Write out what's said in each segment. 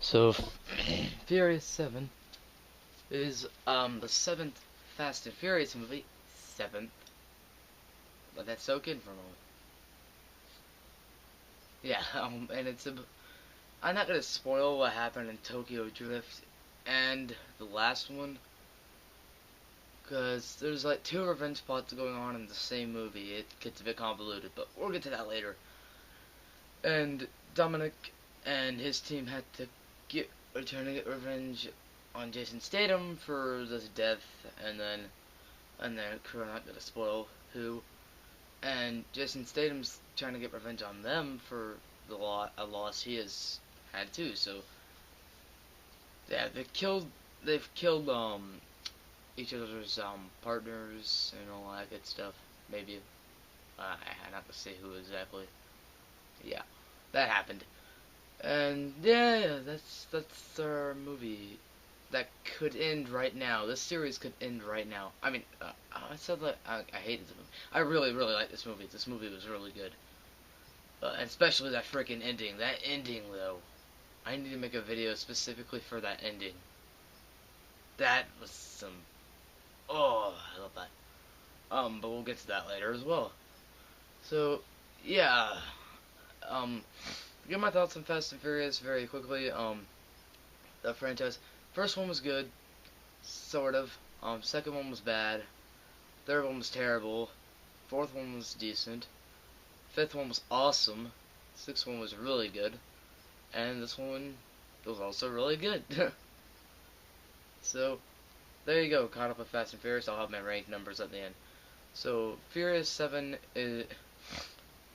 So, Furious 7 is the seventh Fast and Furious movie. Seventh. Let that soak in for a moment. Yeah, and I'm not gonna spoil what happened in Tokyo Drift and the last one, because there's like two revenge plots going on in the same movie. It gets a bit convoluted, but we'll get to that later. And Dominic and his team had to trying to get revenge on Jason Statham for his death, and then crew are not gonna spoil who. And Jason Statham's trying to get revenge on them for a loss he has had too. So yeah, they've killed each other's partners and all that good stuff. Maybe I'm not gonna say who exactly. Yeah, that happened. And yeah, that's our movie. That could end right now. This series could end right now. I mean, I said that I hated the movie. I really, really like this movie. This movie was really good. Especially that freaking ending. That ending, though. I need to make a video specifically for that ending. That was some. Oh, I love that. But we'll get to that later as well. So, yeah. Um, Get my thoughts on Fast and Furious very quickly. The franchise. First one was good, sort of. Second one was bad. Third one was terrible. Fourth one was decent. Fifth one was awesome. Sixth one was really good. And this one was also really good. So, there you go. Caught up with Fast and Furious. I'll have my rank numbers at the end. So, Furious 7 is...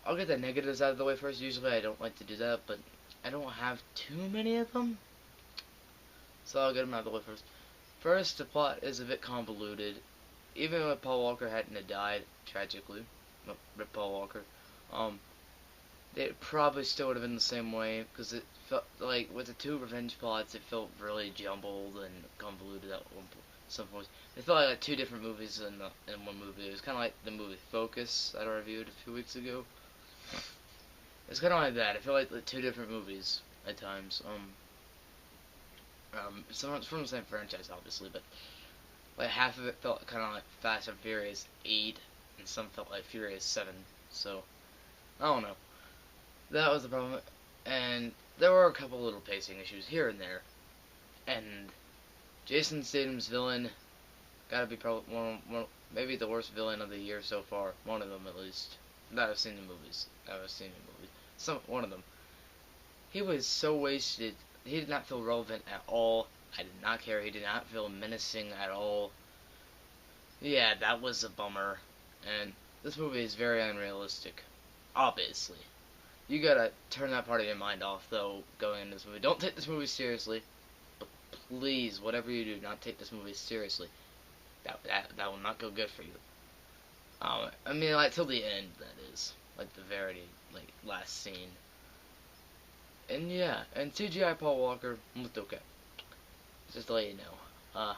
I'll get the negatives out of the way first. Usually I don't like to do that, but I don't have too many of them. So I'll get them out of the way first. First, the plot is a bit convoluted. Even if Paul Walker hadn't died, tragically, Rip Paul Walker, it probably still would have been the same way, because it felt like, with the two revenge plots, it felt really jumbled and convoluted at some points. It felt like two different movies in one movie. It was kind of like the movie Focus that I reviewed a few weeks ago. It's kind of like that. I feel like the two different movies at times. Some from the same franchise, obviously, but like half of it felt kind of like Fast and Furious 8, and some felt like Furious 7. So I don't know. That was the problem, and there were a couple little pacing issues here and there. And Jason Statham's villain gotta be probably maybe the worst villain of the year so far. One of them, at least, that I've seen in movies. One of them. He was so wasted. He did not feel relevant at all. I did not care. He did not feel menacing at all. Yeah, that was a bummer. And this movie is very unrealistic. Obviously. You gotta turn that part of your mind off, though, going into this movie. Don't take this movie seriously. But please, whatever you do, not take this movie seriously. That will not go good for you. I mean, like, till the end, that is. Like, the very, like, last scene. And yeah, and CGI Paul Walker looked okay. Just to let you know.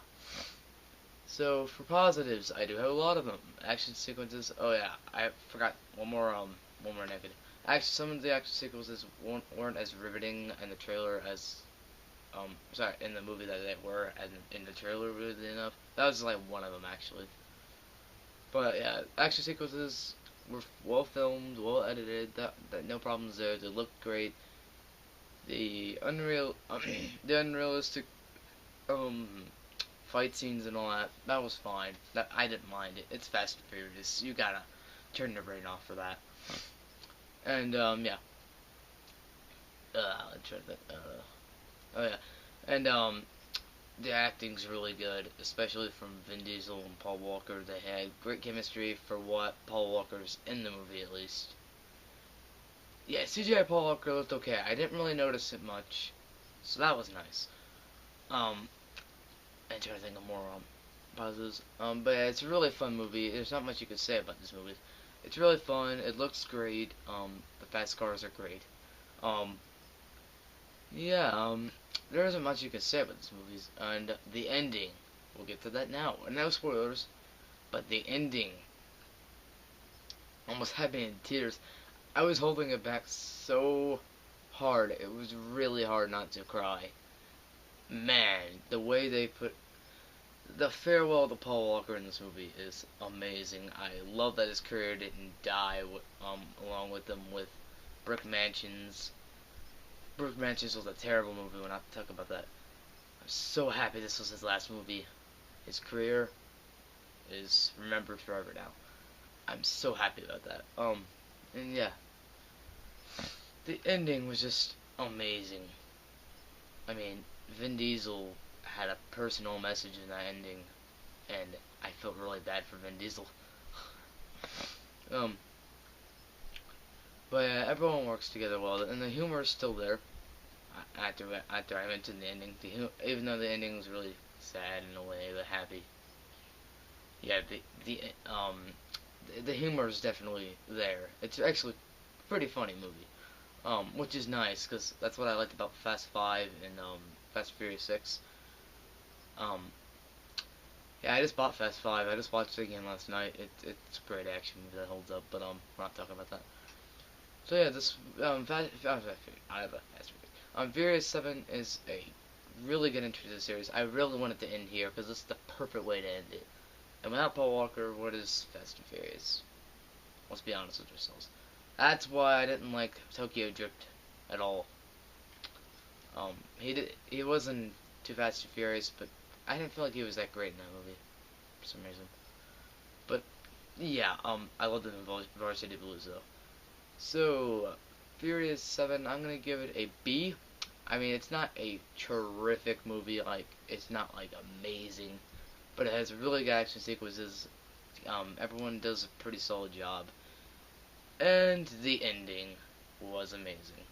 So for positives, I do have a lot of them. Action sequences. Oh yeah, I forgot one more negative. Actually, some of the action sequences weren't as riveting in the trailer as, sorry, in the movie that they were in the trailer. Weirdly enough, that was like one of them actually. But yeah, action sequences were well filmed, well edited. That no problems there. They looked great. The the unrealistic fight scenes and all that was fine. That I didn't mind it. It's Fast and Furious. You gotta turn your brain off for that. And yeah. I'm trying to think. Oh yeah. And the acting's really good, especially from Vin Diesel and Paul Walker. They had great chemistry for what Paul Walker's in the movie, at least. Yeah, CGI Paul Walker looked okay. I didn't really notice it much, so that was nice. I'm trying to think of more positives. But yeah, it's a really fun movie. There's not much you could say about this movie. It's really fun. It looks great. The fast cars are great. Um, yeah. There isn't much you can say about this movie. And the ending, we'll get to that now. No spoilers, but the ending almost had me in tears. I was holding it back so hard. It was really hard not to cry. man, the way they put the farewell to Paul Walker in this movie is amazing. I love that his career didn't die along with them with Brick Mansions. Brick Mansions was a terrible movie. We're not talking about that. I'm so happy this was his last movie. His career is remembered forever now. I'm so happy about that. And yeah, the ending was just amazing. I mean, Vin Diesel had a personal message in that ending, and I felt really bad for Vin Diesel. um, but everyone works together well, and the humor is still there. After I mentioned the ending, even though the ending was really sad in a way, but happy. Yeah, the humor is definitely there. It's actually a pretty funny movie. Which is nice because that's what I liked about Fast 5 and Fast and Furious 6. Um, yeah, I just bought Fast 5. I just watched it again last night. It's a great action movie that holds up, but we're not talking about that. So yeah, this Furious 7 is a really good entry to the series. I really want it to end here because this is the perfect way to end it. And without Paul Walker, what is Fast and Furious? Let's be honest with ourselves. That's why I didn't like Tokyo Drift at all. He wasn't too Fast and Furious, but I didn't feel like he was that great in that movie for some reason. But yeah, I loved him in Varsity Blues though. So Furious 7, I'm gonna give it a B. I mean, it's not a terrific movie, like it's not like amazing, but it has really good action sequences. Everyone does a pretty solid job. And the ending was amazing.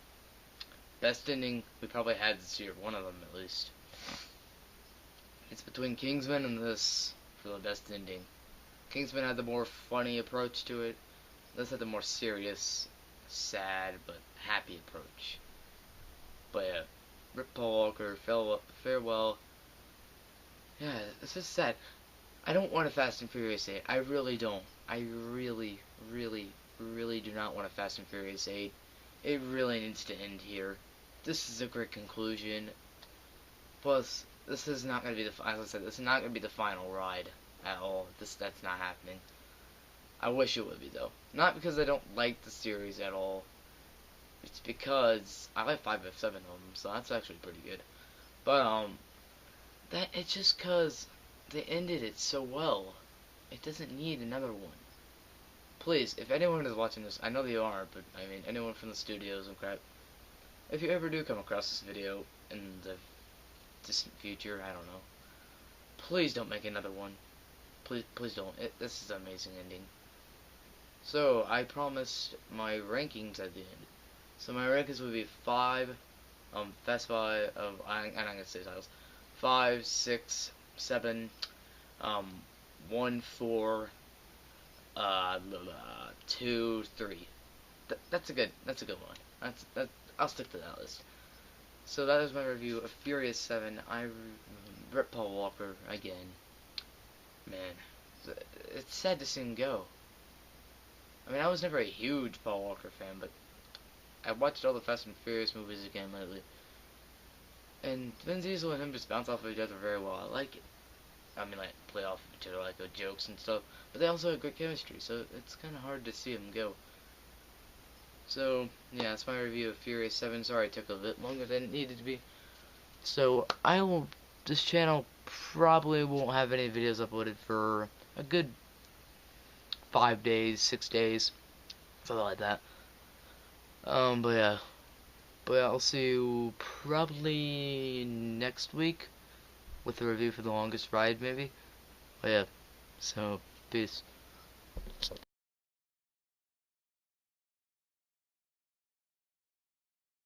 Best ending we probably had this year, one of them at least. It's between Kingsman and this for the best ending. Kingsman had the more funny approach to it. This had the more serious, sad, but happy approach. But yeah, Rip Paul Walker, farewell. Yeah, it's just sad. I don't want a Fast and Furious 8. I really don't. I really do not want a Fast and Furious 8. It really needs to end here. This is a great conclusion. Plus, this is not going to be as I said, this is not going to be the final ride at all. That's not happening. I wish it would be though. Not because I don't like the series at all. It's because I like 5 of 7 of them, so that's actually pretty good. But it's just because they ended it so well. It doesn't need another one. Please, if anyone is watching this, I know they are, but I mean anyone from the studios and crap. If you ever do come across this video in the distant future, I don't know. Please don't make another one. Please don't. This is an amazing ending. So I promised my rankings at the end. So my rankings would be 5, Fast 5 of I'm not gonna say titles. 5, 6, 7, 1, 4, 2, 3. That's a good one. I'll stick to that list. So that is my review of Furious 7. I ripped Paul Walker again. Man, it's sad to see him go. I mean, I was never a huge Paul Walker fan, but I watched all the Fast and Furious movies again lately. And Vin Diesel and him just bounce off of each other very well. I like it. I mean, like, play off each other, like, with jokes and stuff. But they also have great chemistry, so it's kind of hard to see them go. So, yeah, that's my review of Furious 7. Sorry it took a bit longer than it needed to be. So, this channel probably won't have any videos uploaded for a good 5 days, 6 days, something like that. But yeah. But yeah, I'll see you probably next week with a review for The Longest Ride, maybe. But yeah, so, peace.